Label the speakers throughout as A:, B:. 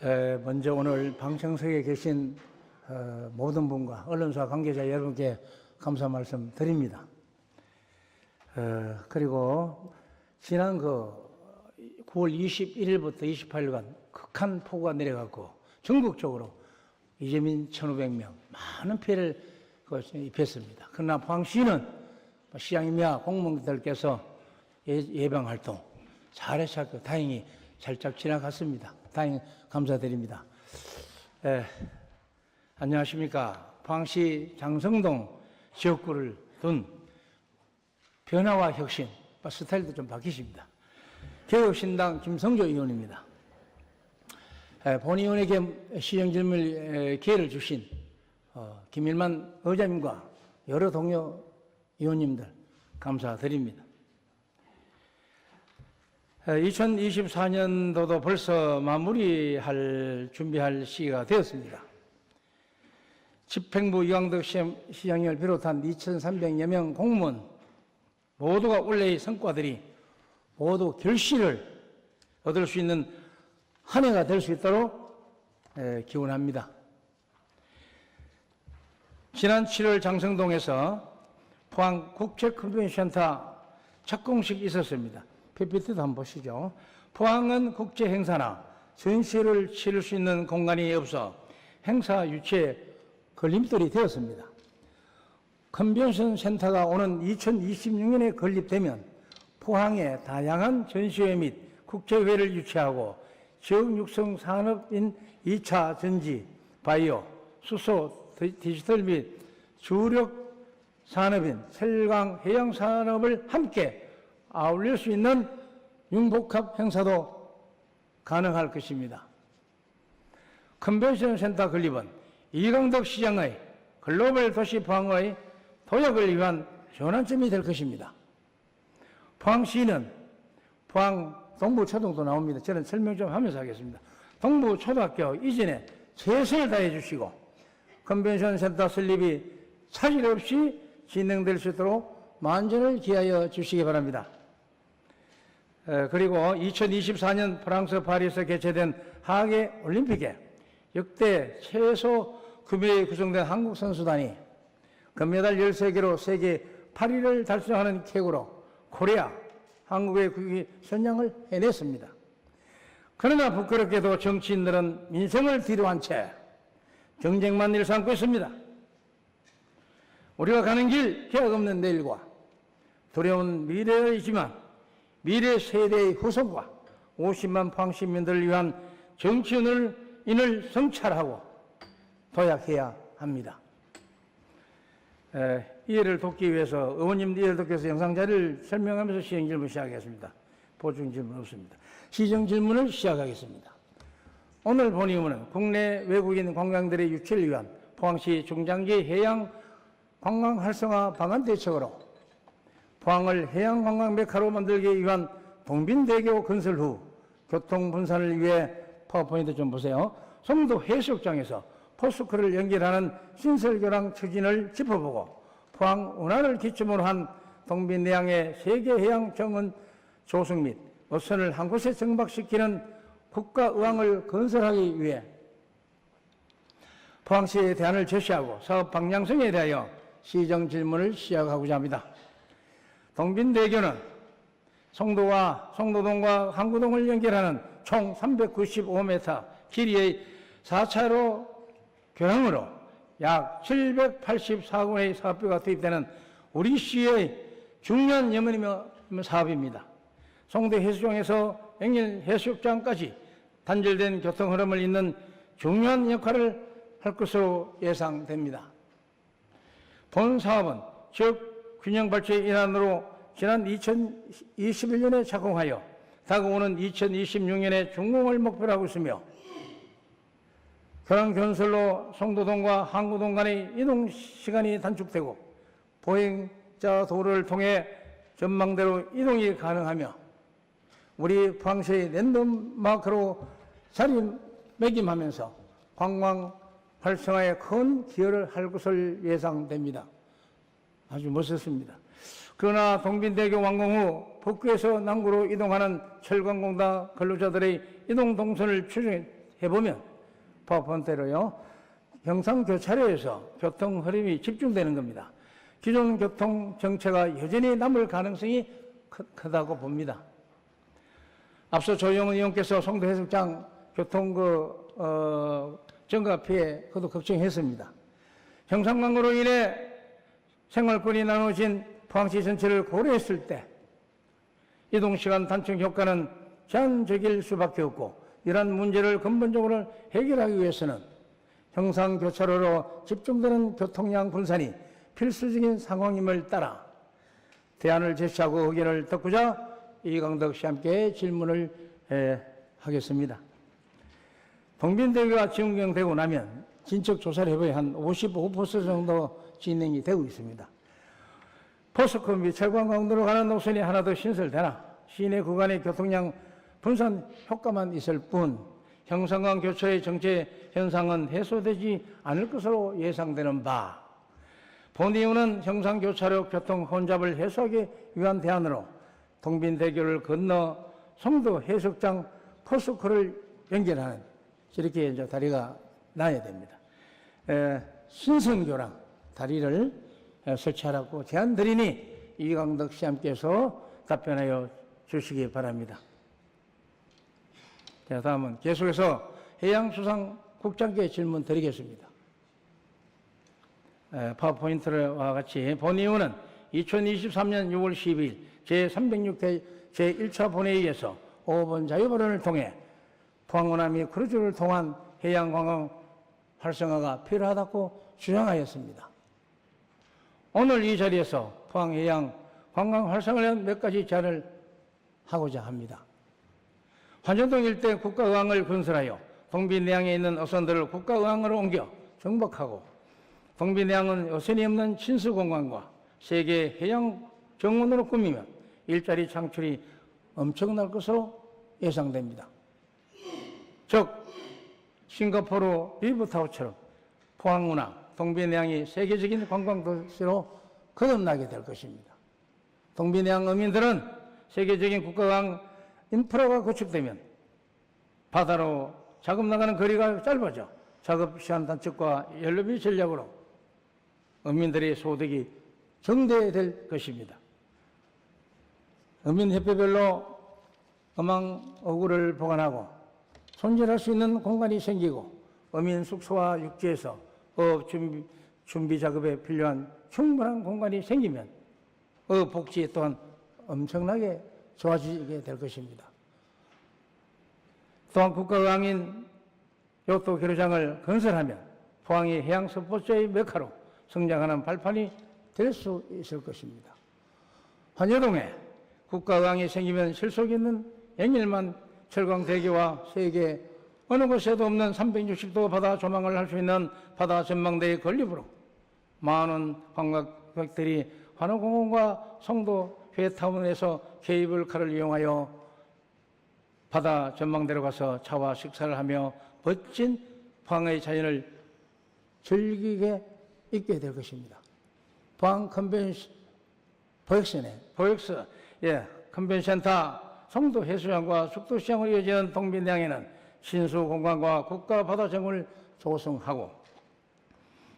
A: 먼저 오늘 방청석에 계신 모든 분과 언론사 관계자 여러분께 감사 말씀 드립니다. 그리고 지난 9월 21일부터 28일간 극한 폭우가 내려갔고 전국적으로 이재민 1,500명 많은 피해를 입혔습니다. 그러나 포항시는 시장이며 공무원들께서 예방활동 잘하셨고 다행히 살짝 지나갔습니다. 다행히 감사드립니다. 안녕하십니까. 포항시 장성동 지역구를 둔 변화와 혁신, 스타일도 좀 바뀌십니다. 개혁신당 김성조 의원입니다. 본 의원에게 시정질문 기회를 주신 김일만 의장님과 여러 동료 의원님들 감사드립니다. 2024년도도 벌써 준비할 시기가 되었습니다. 집행부 이광덕 시장님을 비롯한 2,300여 명 공무원 모두가 올해의 성과들이 모두 결실을 얻을 수 있는 한 해가 될 수 있도록 기원합니다. 지난 7월 장성동에서 포항 국제컨벤션센터 착공식이 있었습니다. PPT도 한번 보시죠. 포항은 국제 행사나 전시회를 치를 수 있는 공간이 없어 행사 유치에 걸림돌이 되었습니다. 컨벤션 센터가 오는 2026년에 건립되면 포항에 다양한 전시회 및 국제회를 유치하고 지역 육성 산업인 2차 전지, 바이오, 수소, 디지털 및 주력 산업인 철강, 해양 산업을 함께 아울릴 수 있는 융복합 행사도 가능할 것입니다. 컨벤션 센터 건립은 이광덕 시장의 글로벌 도시 포항의 도약을 위한 전환점이 될 것입니다. 포항시는 포항 동부초등도 나옵니다. 저는 설명 좀 하면서 하겠습니다. 동부초등학교 이전에 최선을 다해 주시고 컨벤션 센터 설립이 차질 없이 진행될 수 있도록 만전을 기하여 주시기 바랍니다. 그리고 2024년 프랑스 파리에서 개최된 하계 올림픽에 역대 최소 금액이 구성된 한국 선수단이 금메달 13개로 세계 8위를 달성하는 쾌거로 코리아, 한국의 국위 선양을 해냈습니다. 그러나 부끄럽게도 정치인들은 민생을 뒤로한 채 경쟁만 일삼고 있습니다. 우리가 가는 길 계약 없는 내일과 두려운 미래이지만 미래 세대의 후손과 50만 포항 시민들을 위한 정치인을 성찰하고 도약해야 합니다. 이해를 돕기 위해서 의원님 이해를 돕기 위해서 영상자료를 설명하면서 시정질문 시작하겠습니다. 보충질문 없습니다. 시정질문을 시작하겠습니다. 오늘 본 의원은 국내 외국인 관광들의 유치를 위한 포항시 중장기 해양 관광 활성화 방안 대책으로 포항을 해양 관광 메카로 만들기 위한 동빈대교 건설 후 교통 분산을 위해 파워포인트 좀 보세요. 송도 해수욕장에서 포스코를 연결하는 신설교량 추진을 짚어보고 포항 운하를 기점으로 한 동빈내양의 세계 해양 정원 조성 및 어선을 한 곳에 정박시키는 국가의항을 건설하기 위해 포항시의 대안을 제시하고 사업 방향성에 대하여 시정 질문을 시작하고자 합니다. 동빈대교는 송도와 송도동과 항구동을 연결하는 총 395m 길이의 4차로 교량으로 약 784건의 사업비가 투입되는 우리 시의 중요한 여머니며 사업입니다. 송도 해수장에서 영일 해수욕장까지 단절된 교통 흐름을 잇는 중요한 역할을 할 것으로 예상됩니다. 본 사업은 지역 균형 발전의 일환으로 지난 2021년에 착공하여 다가오는 2026년에 준공을 목표로 하고 있으며 교량 건설로 송도동과 항구동 간의 이동 시간이 단축되고 보행자 도로를 통해 전망대로 이동이 가능하며 우리 포항시의 랜드마크로 자리매김하면서 관광 활성화에 큰 기여를 할 것을 예상됩니다. 아주 멋있습니다. 그러나 동빈대교 완공 후 북구에서 남구로 이동하는 철강공단 근로자들의 이동 동선을 추진해 해보면 파워포인트로요. 경상교차로에서 교통 흐름이 집중되는 겁니다. 기존 교통 정체가 여전히 남을 가능성이 크다고 봅니다. 앞서 조영은 의원께서 송도 해수욕장 교통 증가 피해 그도 걱정했습니다. 경상광고로 인해 생활권이 나눠진 포항시 전체를 고려했을 때 이동시간 단축 효과는 제한적일 수밖에 없고 이러한 문제를 근본적으로 해결하기 위해서는 경상교차로로 집중되는 교통량 분산이 필수적인 상황임을 따라 대안을 제시하고 의견을 듣고자 이강덕 씨와 함께 질문을 하겠습니다. 동빈대교가 준공되고 나면 진척 조사를 해보니 한 55% 정도 진행이 되고 있습니다. 포스코 및 철광강도로 가는 노선이 하나 더 신설되나 시내 구간의 교통량 분산 효과만 있을 뿐 형상강 교차의 정체 현상은 해소되지 않을 것으로 예상되는 바. 본 이유는 형상교차로 교통 혼잡을 해소하기 위한 대안으로 동빈대교를 건너 송도 해수욕장 포스코를 연결하는 이렇게 이제 다리가 나야 됩니다. 신성교랑 다리를 설치하라고 제안 드리니 이강덕 씨함께서 답변하여 주시기 바랍니다. 자, 다음은 계속해서 해양수산국장께 질문 드리겠습니다. 파워포인트와 같이 본 이유는 2023년 6월 12일 제306회 제1차 본회의에서 5번 자유발언을 통해 포항호남이 크루즈를 통한 해양관광 활성화가 필요하다고 주장하였습니다. 오늘 이 자리에서 포항해양 관광 활성화를 위한 몇 가지 제안을 하고자 합니다. 환전동 일대 국가의항을 건설하여 동빈내양에 있는 어선들을 국가의항으로 옮겨 정박하고 동빈내양은 어선이 없는 친수공간과 세계 해양 정원으로 꾸미면 일자리 창출이 엄청날 것으로 예상됩니다. 즉 싱가포르 리브타워처럼 포항문화, 동빈해양이 세계적인 관광도시로 거듭나게 될 것입니다. 동빈해양 어민들은 세계적인 국가강 인프라가 구축되면 바다로 작업 나가는 거리가 짧아져 작업 시간 단축과 연료비 전략으로 어민들의 소득이 증대될 것입니다. 어민협회별로 어망어구를 보관하고 손질할 수 있는 공간이 생기고 어민 숙소와 육지에서 어업 준비 작업에 필요한 충분한 공간이 생기면 어업 복지 또한 엄청나게 좋아지게 될 것입니다. 또한 국가의항인 요트 교류장을 건설하면 포항이 해양 스포츠의 메카로 성장하는 발판이 될 수 있을 것입니다. 환여동에 국가의항이 생기면 실속 있는 영일만 철강대교와 세계 어느 곳에도 없는 360도 바다 조망을 할 수 있는 바다 전망대의 건립으로 많은 관광객들이 환호공원과 송도 회타운에서 케이블카를 이용하여 바다 전망대로 가서 차와 식사를 하며 멋진 포항의 자연을 즐기게 있게 될 것입니다. 포항 컨벤션 보엑스 컨벤센터 송도 해수장과 숙도시장으로 이어지는 동빈해양에는 신수공간과 국가 바다정원을 조성하고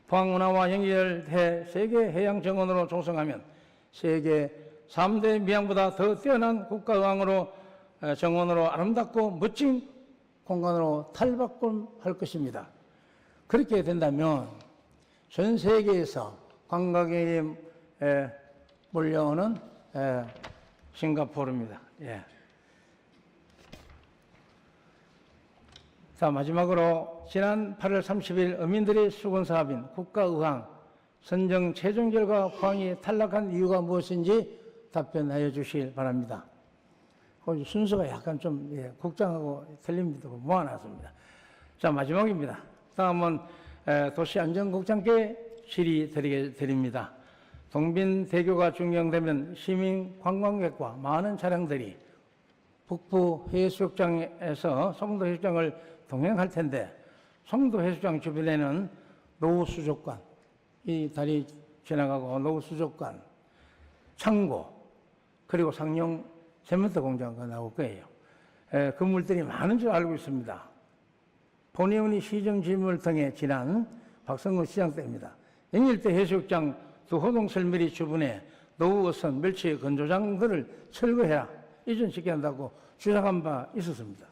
A: 포항문화와 연결해 세계 해양정원으로 조성하면 세계 3대 미항보다 더 뛰어난 국가의항으로 정원으로 아름답고 멋진 공간으로 탈바꿈할 것입니다. 그렇게 된다면 전 세계에서 관광객이 몰려오는 싱가포르입니다. 예. 자, 마지막으로 지난 8월 30일 어민들의 수건사업인 국가의항 선정 최종 결과 포항이 탈락한 이유가 무엇인지 답변하여 주시길 바랍니다. 순서가 약간 좀 국장하고 틀립니다. 모아놨습니다. 자, 마지막입니다. 다음은 도시안전국장께 질의드립니다. 동빈대교가 준공되면 시민 관광객과 많은 차량들이 북부 해수욕장에서 송도 해수욕장을 동행할 텐데 송도 해수욕장 주변에는 노후수족관, 이 다리 지나가고 노후수족관, 창고, 그리고 상용 세면대 공장가 나올 거예요. 건물들이 많은 줄 알고 있습니다. 본의원이 시정질문을 통해 지난 박성근 시장 때입니다. 영일대 해수욕장 두 호동설매리 주변에 노후 어선 멸치 건조장들을 철거해라, 이전시켜야 한다고 주장한 바 있었습니다.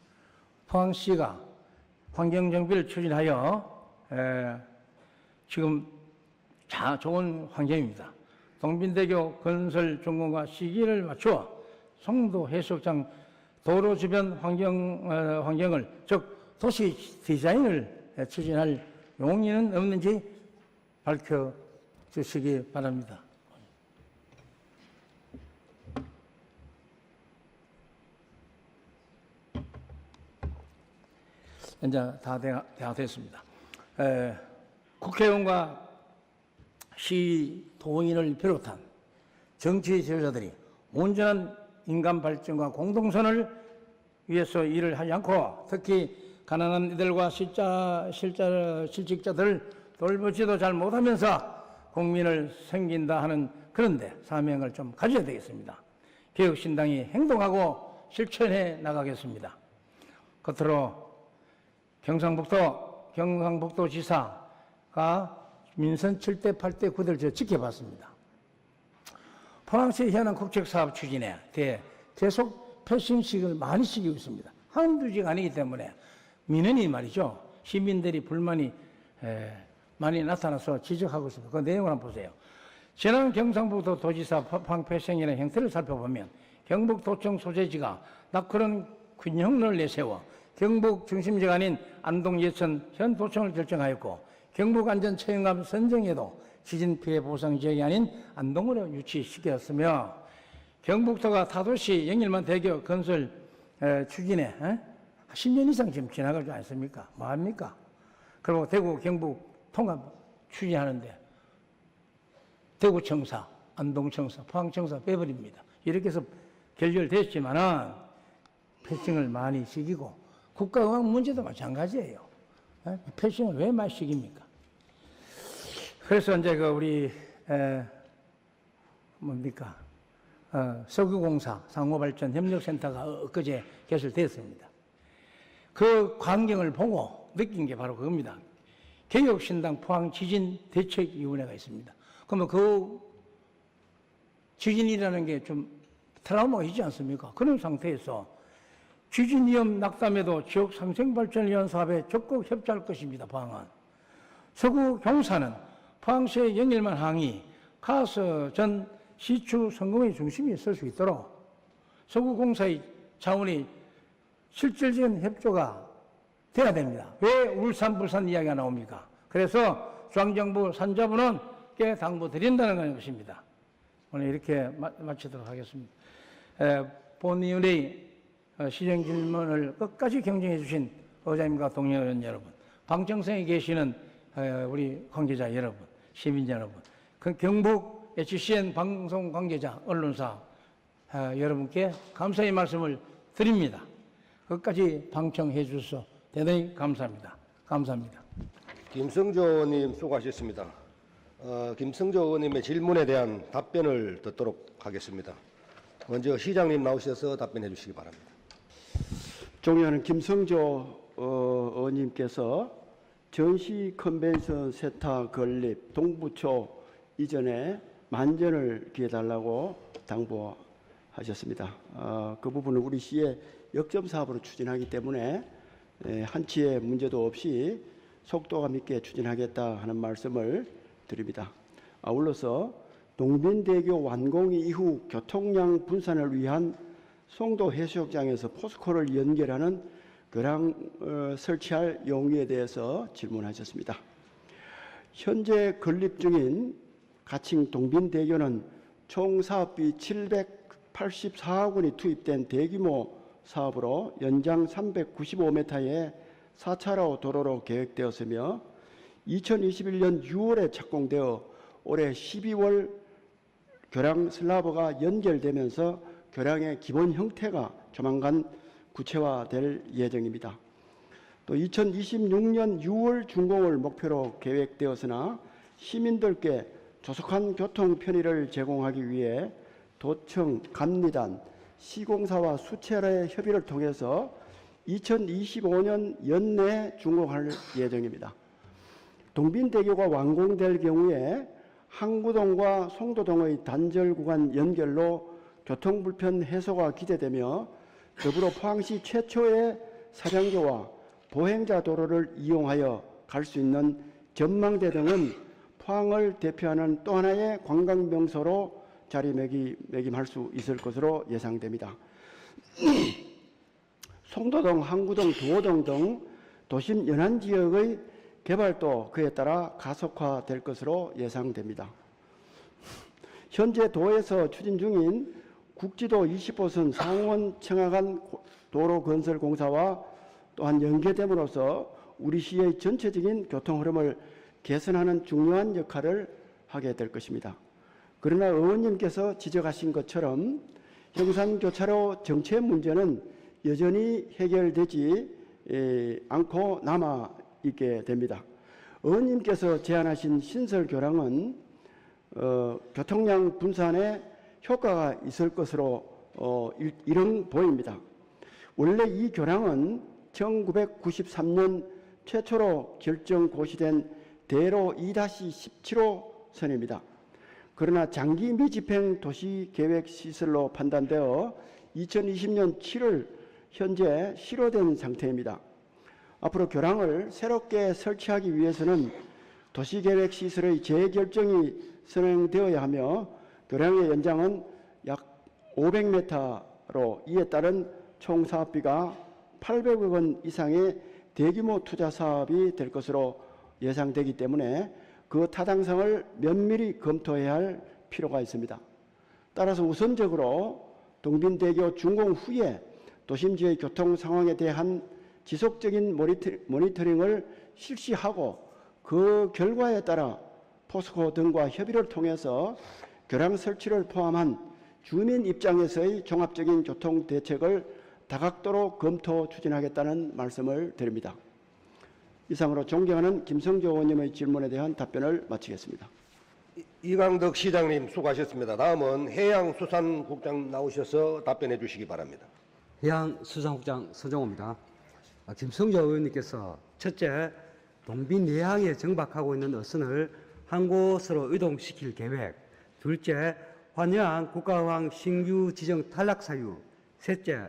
A: 포항시가 환경정비를 추진하여 지금 좋은 환경입니다. 동빈대교 건설 준공과 시기를 맞추어 송도 해수욕장 도로 주변 환경을, 즉 도시 디자인을 추진할 용의는 없는지 밝혀주시기 바랍니다. 이제 다 됐습니다. 국회의원과 시도인을 비롯한 정치 지도자들이 온전한 인간 발전과 공동선을 위해서 일을 하지 않고 특히 가난한 이들과 실직자들을 돌보지도 잘 못하면서 국민을 섬긴다 하는 그런데 사명을 좀 가져야 되겠습니다. 개혁신당이 행동하고 실천해 나가겠습니다. 끝으로 경상북도 지사가 민선 7대 8대 9대를 제가 지켜봤습니다. 포항시의 현안 국책사업 추진에 대해 계속 패싱식을 많이 시키고 있습니다. 한두 지가 아니기 때문에 민원이 말이죠. 시민들이 불만이 많이 나타나서 지적하고 있습니다. 그 내용을 한번 보세요. 지난 경상북도 도지사 포항 패싱이라는 형태를 살펴보면 경북도청 소재지가 낙후른 균형을 내세워 경북 중심지가 아닌 안동 예천 현 도청을 결정하였고 경북안전처형감 선정에도 지진 피해 보상 지역이 아닌 안동으로 유치시켰으며 경북도가 타도시 영일만 대교 건설 추진에 10년 이상 지금 지나가지 않습니까? 뭐합니까? 그리고 대구 경북 통합 추진하는데 대구청사, 안동청사, 포항청사 빼버립니다. 이렇게 해서 결렬됐지만은 패싱을 많이 시키고 국가의학 문제도 마찬가지예요. 패싱을 왜 많이 시킵니까? 그래서 이제 우리 석유공사 상호발전협력센터가 엊그제 개설됐습니다. 그 광경을 보고 느낀 게 바로 그겁니다. 개혁신당 포항지진대책위원회가 있습니다. 그러면 그 지진이라는 게 좀 트라우마가 있지 않습니까? 그런 상태에서 지진 위험 낙담에도 지역 상생발전을 위한 사업에 적극 협조할 것입니다. 포항은. 서구경사는 포항시의 영일만 항이 카스 전 시추 성공의 중심에 설 수 있도록 서구공사의 차원이 실질적인 협조가 돼야 됩니다. 왜 울산, 불산 이야기가 나옵니까? 그래서 중앙정부, 산자부는 께 당부드린다는 것입니다. 오늘 이렇게 마치도록 하겠습니다. 본위원의 시정질문을 끝까지 경청해 주신 의장님과 동료의원 여러분, 방청석에 계시는 우리 관계자 여러분, 시민 여러분, 경북 HCN 방송 관계자, 언론사 여러분께 감사의 말씀을 드립니다. 끝까지 방청해 주셔서 대단히 감사합니다. 감사합니다.
B: 김성조 의원님 수고하셨습니다. 김성조 의원님의 질문에 대한 답변을 듣도록 하겠습니다. 먼저 시장님 나오셔서 답변해 주시기 바랍니다.
C: 존경하는 김성조 의원님께서 전시 컨벤션 세타 건립 동부초 이전에 만전을 기해달라고 당부하셨습니다. 그 부분은 우리 시의 역점 사업으로 추진하기 때문에 한치의 문제도 없이 속도감 있게 추진하겠다 하는 말씀을 드립니다. 아울러서 동빈대교 완공 이후 교통량 분산을 위한 송도 해수욕장에서 포스코를 연결하는 교량 설치할 용의에 대해서 질문하셨습니다. 현재 건립 중인 가칭 동빈대교는 총 사업비 784억 원이 투입된 대규모 사업으로 연장 395m의 4차로 도로로 계획되었으며 2021년 6월에 착공되어 올해 12월 교량 슬라브가 연결되면서 교량의 기본 형태가 조만간 구체화될 예정입니다. 또 2026년 6월 준공을 목표로 계획되었으나 시민들께 조속한 교통 편의를 제공하기 위해 도청, 감리단, 시공사와 수체의 협의를 통해서 2025년 연내 준공할 예정입니다. 동빈대교가 완공될 경우에 항구동과 송도동의 단절 구간 연결로 교통불편 해소가 기대되며 더불어 포항시 최초의 사량교와 보행자 도로를 이용하여 갈 수 있는 전망대 등은 포항을 대표하는 또 하나의 관광 명소로 자리매김할 수 있을 것으로 예상됩니다. 송도동, 항구동, 도호동 등 도심 연안 지역의 개발도 그에 따라 가속화될 것으로 예상됩니다. 현재 도에서 추진 중인 국지도 20호선 상원 청하간 도로 건설 공사와 또한 연계됨으로써 우리 시의 전체적인 교통 흐름을 개선하는 중요한 역할을 하게 될 것입니다. 그러나 의원님께서 지적하신 것처럼 형산교차로 정체 문제는 여전히 해결되지 않고 남아 있게 됩니다. 의원님께서 제안하신 신설 교량은 교통량 분산에 효과가 있을 것으로 일응 보입니다. 원래 이 교량은 1993년 최초로 결정 고시된 대로 2-17호선입니다. 그러나 장기 미집행 도시계획 시설로 판단되어 2020년 7월 현재 실효된 상태입니다. 앞으로 교량을 새롭게 설치하기 위해서는 도시계획 시설의 재결정이 선행되어야 하며 교량의 연장은 약 500m로 이에 따른 총 사업비가 800억 원 이상의 대규모 투자 사업이 될 것으로 예상되기 때문에 그 타당성을 면밀히 검토해야 할 필요가 있습니다. 따라서 우선적으로 동빈대교 준공 후에 도심지의 교통 상황에 대한 지속적인 모니터링을 실시하고 그 결과에 따라 포스코 등과 협의를 통해서 교량 설치를 포함한 주민 입장에서의 종합적인 교통 대책을 다각도로 검토 추진하겠다는 말씀을 드립니다. 이상으로 존경하는 김성조 의원님의 질문에 대한 답변을 마치겠습니다.
B: 이강덕 시장님 수고하셨습니다. 다음은 해양수산국장 나오셔서 답변해 주시기 바랍니다.
D: 해양수산국장 서정호입니다. 김성조 의원님께서 첫째, 동빈 내항에 정박하고 있는 어선을 한 곳으로 이동시킬 계획, 둘째, 환여항 국가어항 신규 지정 탈락 사유, 셋째,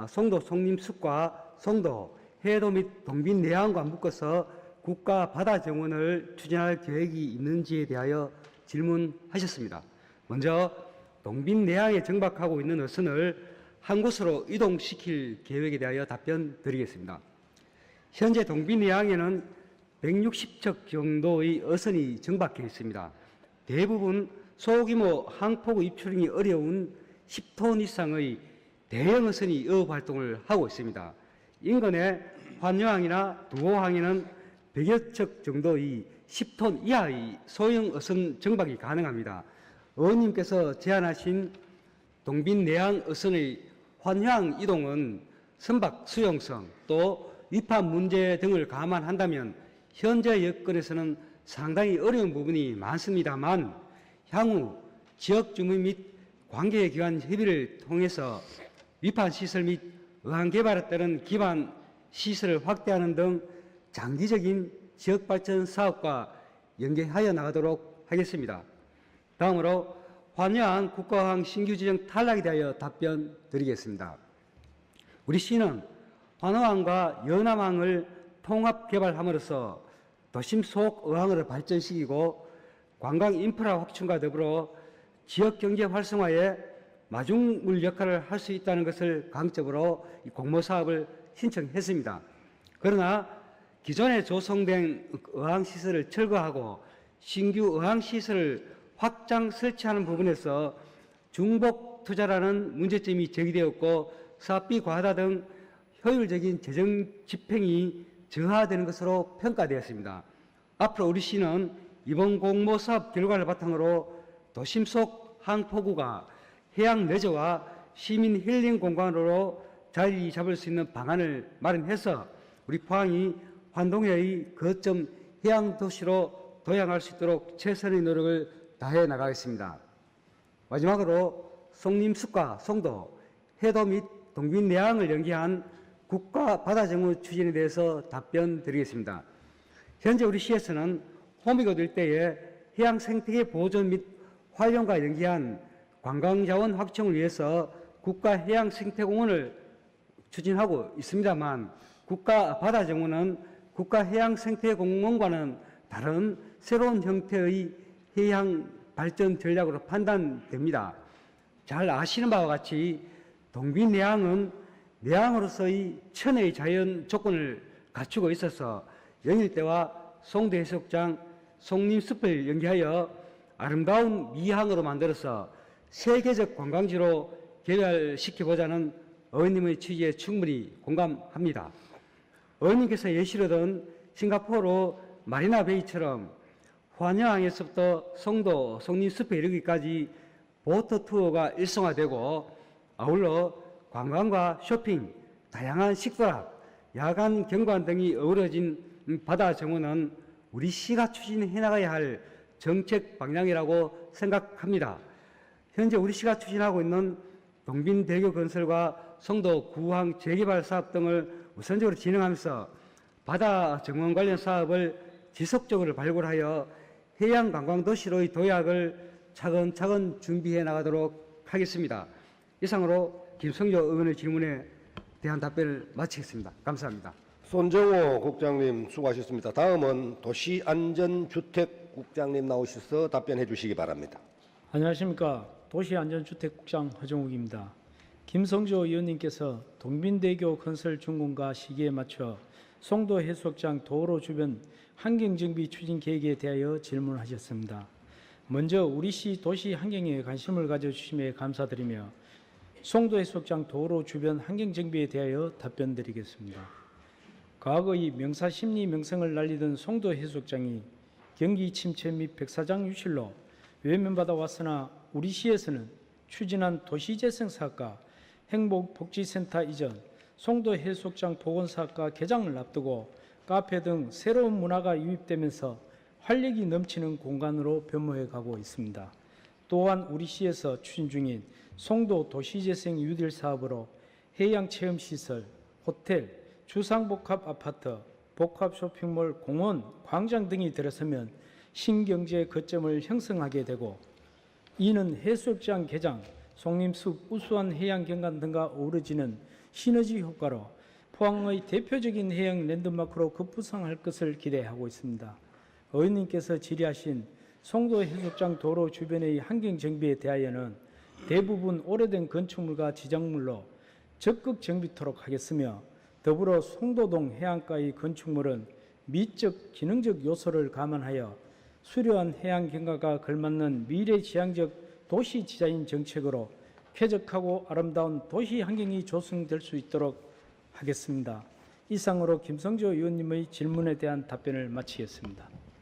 D: 송도 송림숲과 송도 해도 및 동빈 내항과 묶어서 국가 바다 정원을 추진할 계획이 있는지에 대하여 질문하셨습니다. 먼저 동빈 내항에 정박하고 있는 어선을 한 곳으로 이동시킬 계획에 대하여 답변 드리겠습니다. 현재 동빈 내항에는 160척 정도의 어선이 정박해 있습니다. 대부분 소규모 항포구 입출이 어려운 10톤 이상의 대형 어선이 어업 활동을 하고 있습니다. 인근의 환여항이나 두호항에는 100여 척 정도의 10톤 이하의 소형 어선 정박이 가능합니다. 의원님께서 제안하신 동빈 내항 어선의 환여항 이동은 선박 수용성 또 위판 문제 등을 감안한다면 현재 여건에서는 상당히 어려운 부분이 많습니다만 향후 지역 주민 및 관계기관 협의를 통해서 위판 시설 및 어항 개발에 따른 기반 시설을 확대하는 등 장기적인 지역 발전 사업과 연계하여 나가도록 하겠습니다. 다음으로 환여항 국가어항 신규 지정 탈락에 대하여 답변 드리겠습니다. 우리 시는 환어항과 연암항을 통합 개발함으로써 도심 속 어항을 발전시키고 관광 인프라 확충과 더불어 지역 경제 활성화에 마중물 역할을 할 수 있다는 것을 강점으로 이 공모 사업을 신청했습니다. 그러나 기존에 조성된 어항시설을 철거하고 신규 어항시설을 확장 설치하는 부분에서 중복 투자라는 문제점이 제기되었고 사업비 과다 등 효율적인 재정 집행이 저하되는 것으로 평가되었습니다. 앞으로 우리 시는 이번 공모 사업 결과를 바탕으로 도심 속 항포구가 해양 레저와 시민 힐링 공간으로 자리 잡을 수 있는 방안을 마련해서 우리 포항이 환동해의 거점 해양 도시로 도약할 수 있도록 최선의 노력을 다해 나가겠습니다. 마지막으로 송림숲과 송도, 해도 및 동빈 내항을 연계한 국가 바다 정화 추진에 대해서 답변 드리겠습니다. 현재 우리 시에서는 호미곶 일대의 해양 생태계 보존 및 활용과 연계한 관광자원 확충을 위해서 국가 해양 생태공원을 추진하고 있습니다만, 국가 바다 정원은 국가 해양 생태공원과는 다른 새로운 형태의 해양 발전 전략으로 판단됩니다. 잘 아시는 바와 같이 동빈내양은 내양으로서의 천혜의 자연 조건을 갖추고 있어서 영일대와 송도 해수욕장, 송림숲을 연계하여 아름다운 미항으로 만들어서 세계적 관광지로 개발시켜보자는 의원님의 취지에 충분히 공감합니다. 의원님께서 예시로 든 싱가포르 마리나 베이처럼 환영항에서부터 송도, 송림숲에 이르기까지 보트 투어가 일상화되고, 아울러 관광과 쇼핑, 다양한 식도락, 야간 경관 등이 어우러진 바다 정원은 우리 시가 추진해 나가야 할 정책 방향이라고 생각합니다. 현재 우리 시가 추진하고 있는 동빈대교 건설과 송도 구항 재개발 사업 등을 우선적으로 진행하면서 바다 정원 관련 사업을 지속적으로 발굴하여 해양 관광 도시로의 도약을 차근차근 준비해 나가도록 하겠습니다. 이상으로 김성조 의원의 질문에 대한 답변을 마치겠습니다. 감사합니다.
B: 손정호 국장님 수고하셨습니다. 다음은 도시안전주택국장님 나오셔서 답변해 주시기 바랍니다.
E: 안녕하십니까. 도시안전주택국장 허정욱입니다. 김성조 의원님께서 동빈대교 건설 준공과 시기에 맞춰 송도 해수욕장 도로 주변 환경정비 추진 계획에 대하여 질문하셨습니다. 먼저 우리시 도시 환경에 관심을 가져주심에 감사드리며 송도 해수욕장 도로 주변 환경정비에 대하여 답변드리겠습니다. 과거의 명사심리 명성을 날리던 송도 해수욕장이 경기 침체 및 백사장 유실로 외면받아 왔으나 우리 시에서는 추진한 도시재생 사업과 행복복지센터 이전, 송도 해수욕장 복원사업과 개장을 앞두고 카페 등 새로운 문화가 유입되면서 활력이 넘치는 공간으로 변모해 가고 있습니다. 또한 우리 시에서 추진 중인 송도 도시재생 뉴딜 사업으로 해양체험시설, 호텔, 주상복합아파트, 복합쇼핑몰, 공원, 광장 등이 들어서면 신경제 거점을 형성하게 되고, 이는 해수욕장 개장, 송림숲, 우수한 해양경관 등과 어우러지는 시너지 효과로 포항의 대표적인 해양 랜드마크로 급부상할 것을 기대하고 있습니다. 의원님께서 질의하신 송도 해수욕장 도로 주변의 환경 정비에 대하여는 대부분 오래된 건축물과 지정물로 적극 정비토록 하겠으며, 더불어 송도동 해안가의 건축물은 미적, 기능적 요소를 감안하여 수려한 해양 경관과 걸맞는 미래지향적 도시 디자인 정책으로 쾌적하고 아름다운 도시 환경이 조성될 수 있도록 하겠습니다. 이상으로 김성조 의원님의 질문에 대한 답변을 마치겠습니다.